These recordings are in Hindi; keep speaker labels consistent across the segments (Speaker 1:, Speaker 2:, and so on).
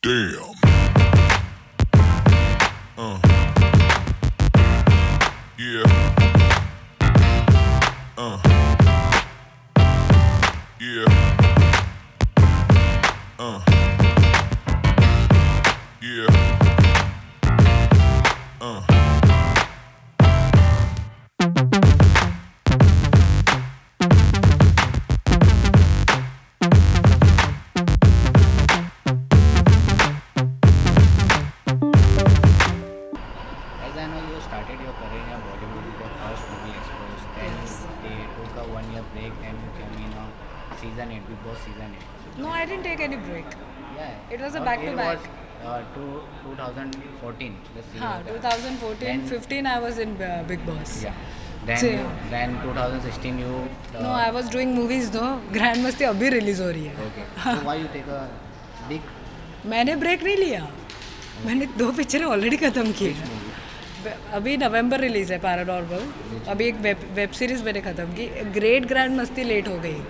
Speaker 1: Damn. Uh. Yeah. Uh. Yeah. Uh. Yeah. Uh.
Speaker 2: As I know, you started your career in Bollywood with your first movie Exposed. Then
Speaker 3: Yes.
Speaker 2: they took a 1 year break. Then you came in season 8, Big Boss season 8.
Speaker 3: No, I didn't take any break.
Speaker 2: Yeah,
Speaker 3: It was a
Speaker 2: our
Speaker 3: back to
Speaker 2: career
Speaker 3: back.
Speaker 2: was 2014. The series
Speaker 3: हाँ,
Speaker 2: of that.
Speaker 3: 2014,
Speaker 2: Then
Speaker 3: 15 I was in Big Boss.
Speaker 2: yeah, then
Speaker 3: So,
Speaker 2: then 2016 you
Speaker 3: no, I was doing movies though. Grand मस्ती अभी रिलीज हो रही है.
Speaker 2: okay. So why you take a big
Speaker 3: मैंने ब्रेक नहीं लिया. मैंने 2 पिक्चरें ऑलरेडी खत्म की
Speaker 2: which
Speaker 3: हैं.
Speaker 2: movie?
Speaker 3: अभी नवंबर रिलीज है पैरानॉर्मल. अभी एक वेब सीरीज मैंने खत्म की. ग्रेट ग्रैंड मस्ती लेट हो गई.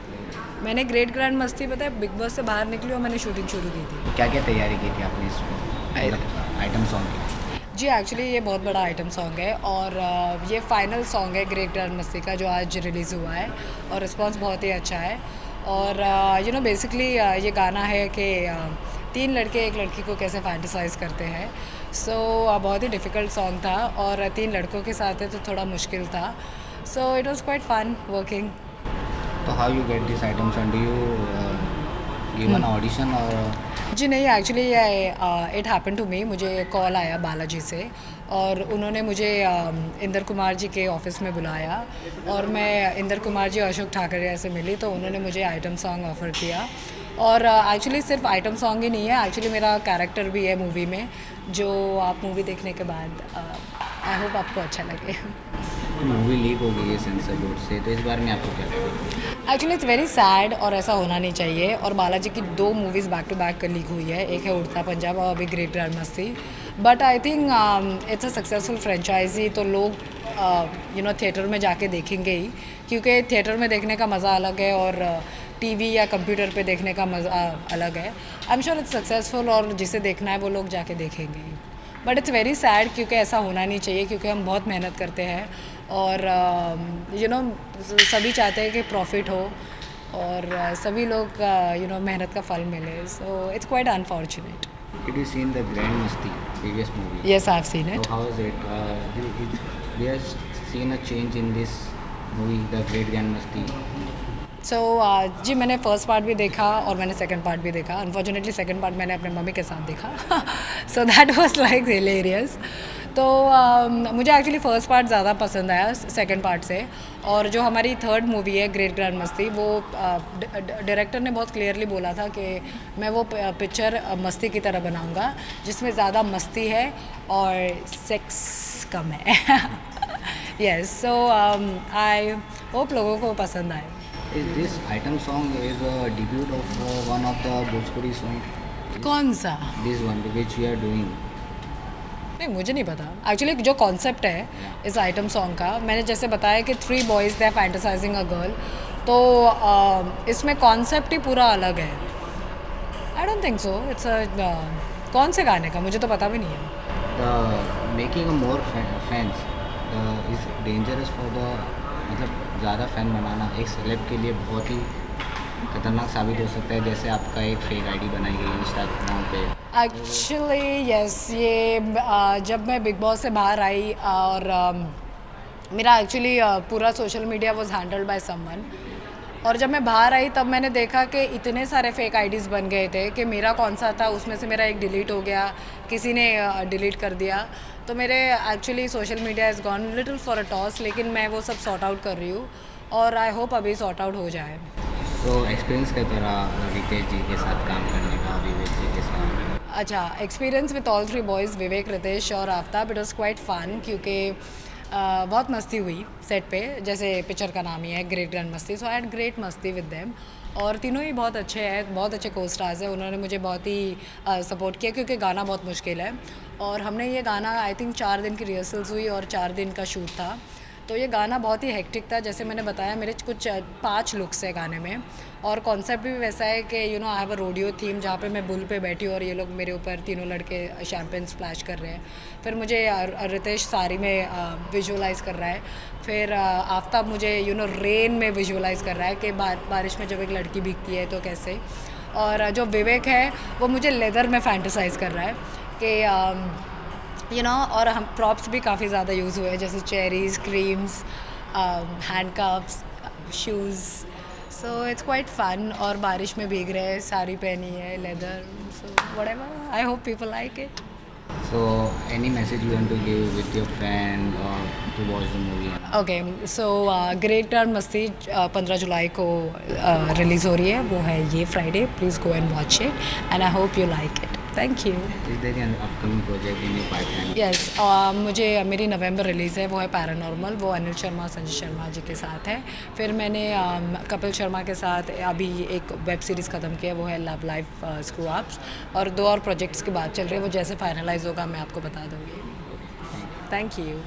Speaker 3: मैंने ग्रेट ग्रैंड मस्ती पता है बिग बॉस से बाहर निकली और मैंने शूटिंग शुरू की थी.
Speaker 2: क्या क्या तैयारी की थी आपने इसमें मतलब आइटम सॉन्ग की?
Speaker 3: जी एक्चुअली ये बहुत बड़ा आइटम सॉन्ग है और ये फाइनल सॉन्ग है ग्रेट ग्रैंड मस्ती का जो आज रिलीज़ हुआ है और रिस्पांस बहुत ही अच्छा है. और बेसिकली ये गाना है कि 3 लड़के एक लड़की को कैसे फैंटिसाइज करते हैं. सो बहुत ही डिफ़िकल्ट सॉन्ग था और 3 लड़कों के साथ है तो थोड़ा मुश्किल था. So it was quite fun working.
Speaker 2: तो how you get this item song? Do you give an audition और
Speaker 3: जी नहीं actually it happen to me. मुझे कॉल आया बालाजी से और उन्होंने मुझे इंदर कुमार जी के ऑफिस में बुलाया और मैं इंदर कुमार जी और अशोक ठाकरे से मिली तो उन्होंने मुझे आइटम सॉन्ग ऑफ़र किया. और एक्चुअली सिर्फ आइटम सॉन्ग ही नहीं है, एक्चुअली मेरा कैरेक्टर भी है मूवी में जो आप मूवी देखने के बाद आई होप आपको अच्छा लगे.
Speaker 2: मूवी लीक हो गई है सेंसर बोर्ड से, तो इस बारे में आपको क्या लगता है?
Speaker 3: एक्चुअली इट्स वेरी सैड और ऐसा होना नहीं चाहिए. और बालाजी की 2 movies back to back leak हुई है. एक है उड़ता पंजाब और अभी Great Grand Masti. But I think it's a successful franchise तो लोग थिएटर में जाके देखेंगे ही क्योंकि थिएटर में देखने का मज़ा अलग है और टीवी या कंप्यूटर पे देखने का मज़ा अलग है. I am sure it's successful और जिसे देखना है वो लोग जाके देखेंगे ही. बट इट्स वेरी सैड क्योंकि ऐसा होना नहीं चाहिए क्योंकि हम बहुत मेहनत करते हैं और सभी चाहते हैं कि प्रॉफिट हो और सभी लोग मेहनत का फल मिले. सो it's quite unfortunate.
Speaker 2: Did you seen the Grand Masti previous movie?
Speaker 3: Yes I have seen
Speaker 2: So
Speaker 3: it.
Speaker 2: how is it? We have seen a change in this movie, The Great Grand Masti.
Speaker 3: सो जी मैंने फर्स्ट पार्ट भी देखा और मैंने सेकंड पार्ट भी देखा. अनफॉर्चुनेटली सेकंड पार्ट मैंने अपने मम्मी के साथ देखा. So that was like hilarious. तो मुझे एक्चुअली फ़र्स्ट पार्ट ज़्यादा पसंद आया सेकंड पार्ट से. और जो हमारी थर्ड मूवी है ग्रेट ग्रैंड मस्ती वो डायरेक्टर ने बहुत क्लियरली बोला था कि मैं वो पिक्चर मस्ती की तरह बनाऊंगा जिसमें ज़्यादा मस्ती है और सेक्स कम है. यस सो आई होप लोगों को पसंद आए.
Speaker 2: Is this item song is a debut of one of the Bhojpuri song?
Speaker 3: कौन सा?
Speaker 2: This one which we are doing.
Speaker 3: नहीं मुझे नहीं पता. एक्चुअली जो कॉन्सेप्ट है इस आइटम सॉन्ग का मैंने जैसे बताया कि 3 boys they are fantasising a girl. तो इसमें कॉन्सेप्ट ही पूरा अलग है. I don't think so it's कौन से गाने का मुझे तो पता भी नहीं है.
Speaker 2: The making a more fans is dangerous for the मतलब ज़्यादा फैन बनाना एक सेलेब के लिए बहुत ही खतरनाक साबित हो सकता है. जैसे आपका एक फेक आईडी बनाई गई इंस्टाग्राम पे.
Speaker 3: एक्चुअली यस ये जब मैं बिग बॉस से बाहर आई और मेरा एक्चुअली पूरा social media was handled by someone. और जब मैं बाहर आई तब मैंने देखा कि इतने सारे फेक आईडीज़ बन गए थे कि मेरा कौन सा था उसमें से मेरा एक डिलीट हो गया, किसी ने डिलीट कर दिया. तो मेरे actually social media is gone little for a toss. लेकिन मैं वो सब सॉर्ट आउट कर रही हूँ और आई होप अभी सॉर्ट आउट हो जाए.
Speaker 2: तो एक्सपीरियंस कैसा रहा रितेश जी के साथ काम करने का, विवेक जी के साथ?
Speaker 3: अच्छा experience with all 3 boys Vivek Riteish और Aftab it was quite fun क्योंकि बहुत मस्ती हुई सेट पे. जैसे पिक्चर का नाम ही है ग्रेट ग्रैंड मस्ती. सो आई हैड ग्रेट मस्ती विद देम और तीनों ही बहुत अच्छे हैं, बहुत अच्छे को स्टार्स हैं. उन्होंने मुझे बहुत ही सपोर्ट किया क्योंकि गाना बहुत मुश्किल है और हमने ये गाना आई थिंक 4 दिन की रिहर्सल्स हुई और 4 दिन का शूट था. तो ये गाना बहुत ही हेक्टिक था, जैसे मैंने बताया मेरे कुछ 5 लुक्स है गाने में, और कॉन्सेप्ट भी वैसा है कि you know I have a rodeo theme जहाँ पे मैं बुल पे बैठी हूँ और ये लोग मेरे ऊपर तीनों लड़के शैम्पेन स्प्लैश कर रहे हैं। फिर मुझे रितेश साड़ी में विजुअलाइज़ कर रहा है, फिर आफ्ताब मुझे यू नो रेन में विजुअलाइज़ कर रहा है कि बारिश में जब एक लड़की भीगती है तो कैसे, और जो विवेक है वो मुझे लेदर में फैंटेसाइज़ कर रहा है कि यू नो, और हम प्रॉप्स भी काफ़ी ज़्यादा यूज़ हुए हैं, जैसे cherries, creams, handcuffs, shoes, so it's quite fun. और बारिश में भीग रहे हैं, साड़ी पहनी है leather, so whatever, I hope people like it.
Speaker 2: So, any message you want to give with your friend or to watch the movie?
Speaker 3: Okay, so great और मस्ती 15 जुलाई को रिलीज़ हो रही है, वो है ये Friday, please go and watch it and I hope you like it. Thank you.
Speaker 2: Is there an upcoming project in your pipeline?
Speaker 3: Yes, मुझे मेरी नवंबर रिलीज़ है, वो है पैरानॉर्मल, वो अनिल शर्मा, संजय शर्मा जी के साथ है। फिर मैंने कपिल शर्मा के साथ अभी एक वेब सीरीज़ ख़त्म की है, वो है लव लाइफ स्क्रू अप्स, और 2 और प्रोजेक्ट्स की बात चल रही है, वो जैसे फाइनलाइज होगा मैं आपको बता दूँगी। Thank you.